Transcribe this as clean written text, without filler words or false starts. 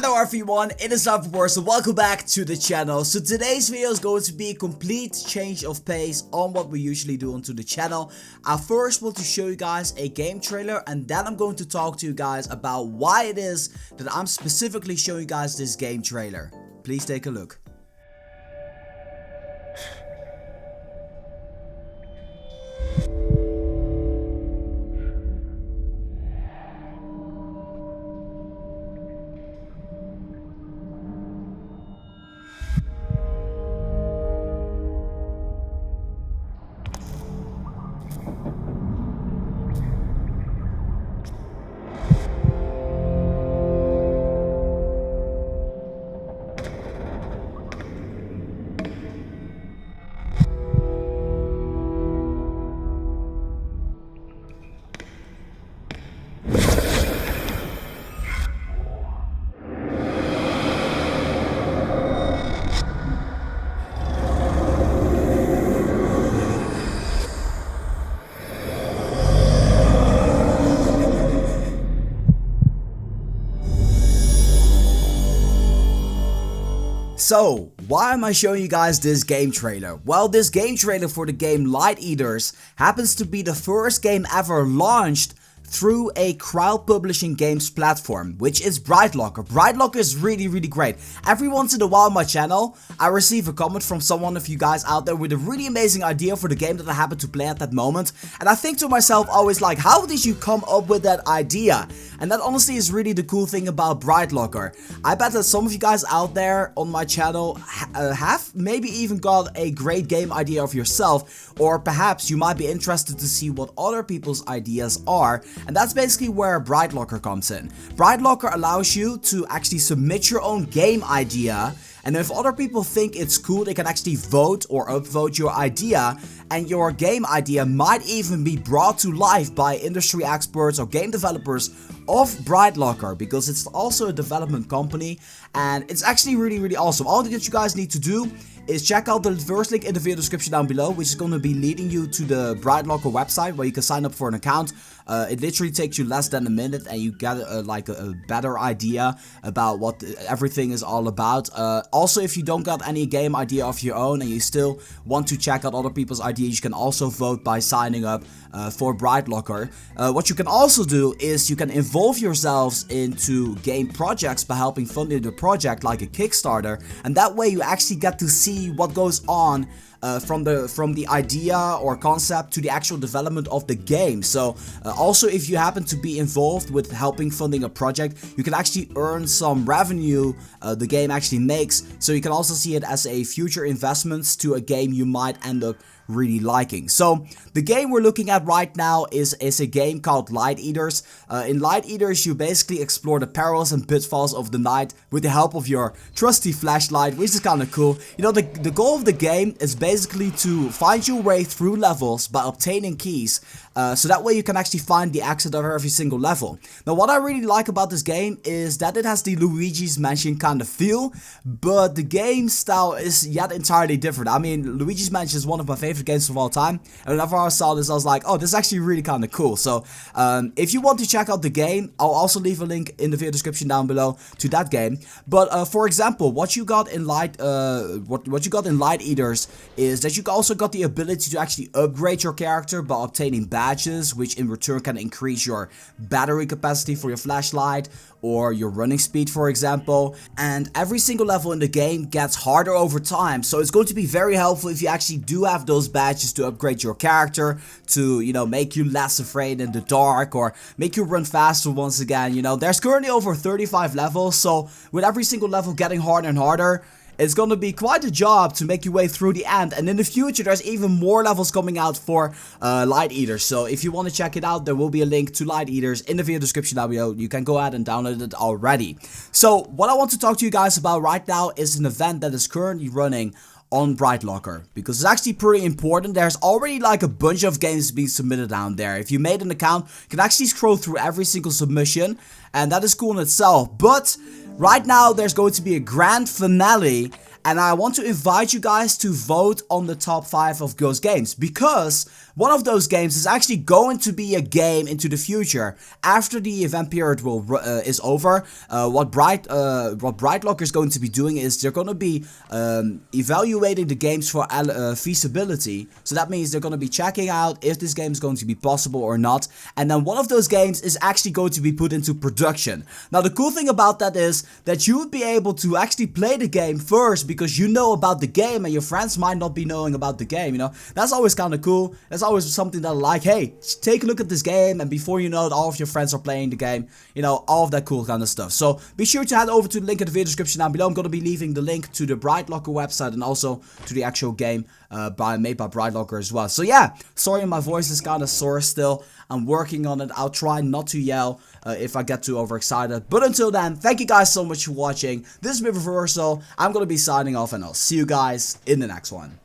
Hello everyone, it is Upward, so welcome back to the channel. So today's video is going to be a complete change of pace on what we usually do onto the channel. I first want to show you guys a game trailer, and then I'm going to talk to you guys about why it is that I'm specifically showing you guys this game trailer. Please take a look. So, why am I showing you guys this game trailer? Well, this game trailer for the game Light Eaters happens to be the first game ever launched through a crowd publishing games platform, which is BrightLocker. BrightLocker is really great. Every once in a while on my channel, I receive a comment from someone of you guys out there with a really amazing idea for the game that I happen to play at that moment. And I think to myself always like, how did you come up with that idea? And that honestly is really the cool thing about BrightLocker. I bet that some of you guys out there on my channel have maybe even got a great game idea of yourself, or perhaps you might be interested to see what other people's ideas are. And that's basically where BrightLocker comes in. BrightLocker allows you to actually submit your own game idea, and if other people think it's cool, they can actually vote or upvote your idea, and your game idea might even be brought to life by industry experts or game developers of BrightLocker, because it's also a development company, and it's actually really awesome. All that you guys need to do is check out the first link in the video description down below, which is going to be leading you to the BrightLocker website where you can sign up for an account. It literally takes you less than a minute and you get like a better idea about what everything is all about. Also, if you don't got any game idea of your own and you still want to check out other people's ideas, you can also vote by signing up for BrightLocker. What you can also do is you can involve yourselves into game projects by helping fund the project, like a Kickstarter, and that way you actually get to see what goes on from the idea or concept to the actual development of the game. So also, if you happen to be involved with helping funding a project, you can actually earn some revenue the game actually makes, so you can also see it as a future investments to a game you might end up really liking. So the game we're looking at right now is a game called Light Eaters. In Light Eaters, you basically explore the perils and pitfalls of the night with the help of your trusty flashlight, which is kind of cool. You know, the goal of the game is basically to find your way through levels by obtaining keys, so that way you can actually find the exit of every single level. Now, what I really like about this game is that it has the Luigi's Mansion kind of feel, but the game style is yet entirely different. I mean, Luigi's Mansion is one of my favorite games of all time, and whenever I saw this I was like, oh, this is actually really kind of cool. So if you want to check out the game, I'll also leave a link in the video description down below to that game. But for example, what you got in Light Eaters is that you also got the ability to actually upgrade your character by obtaining badges, which in return can increase your battery capacity for your flashlight or your running speed, for example. And every single level in the game gets harder over time, so it's going to be very helpful if you actually do have those badges to upgrade your character, to, you know, make you less afraid in the dark or make you run faster once again. You know, there's currently over 35 levels, so with every single level getting harder and harder, it's gonna be quite a job to make your way through the end. And in the future, there's even more levels coming out for Light Eaters. So if you want to check it out, there will be a link to Light Eaters in the video description down below. You can go ahead and download it already. So what I want to talk to you guys about right now is an event that is currently running on BrightLocker, because it's actually pretty important. There's already like a bunch of games being submitted down there. If you made an account, you can actually scroll through every single submission, and that is cool in itself. But right now there's going to be a grand finale, and I want to invite you guys to vote on the top 5 of those games, because one of those games is actually going to be a game into the future. After the event period is over, what BrightLocker is going to be doing is they're going to be evaluating the games for feasibility. So that means they're going to be checking out if this game is going to be possible or not, and then one of those games is actually going to be put into production. Now the cool thing about that is that you would be able to actually play the game first, because you know about the game and your friends might not be knowing about the game, you know. That's always kind of cool. That's always something that I like. Hey, take a look at this game, and before you know it, all of your friends are playing the game, you know, all of that cool kind of stuff. So be sure to head over to the link in the video description down below. I'm going to be leaving the link to the BrightLocker website and also to the actual game made by BrightLocker as well. So yeah, sorry my voice is kind of sore still. I'm working on it. I'll try not to yell if I get too overexcited. But until then, thank you guys so much for watching. This has been Reversal. I'm going to be signing off, and I'll see you guys in the next one.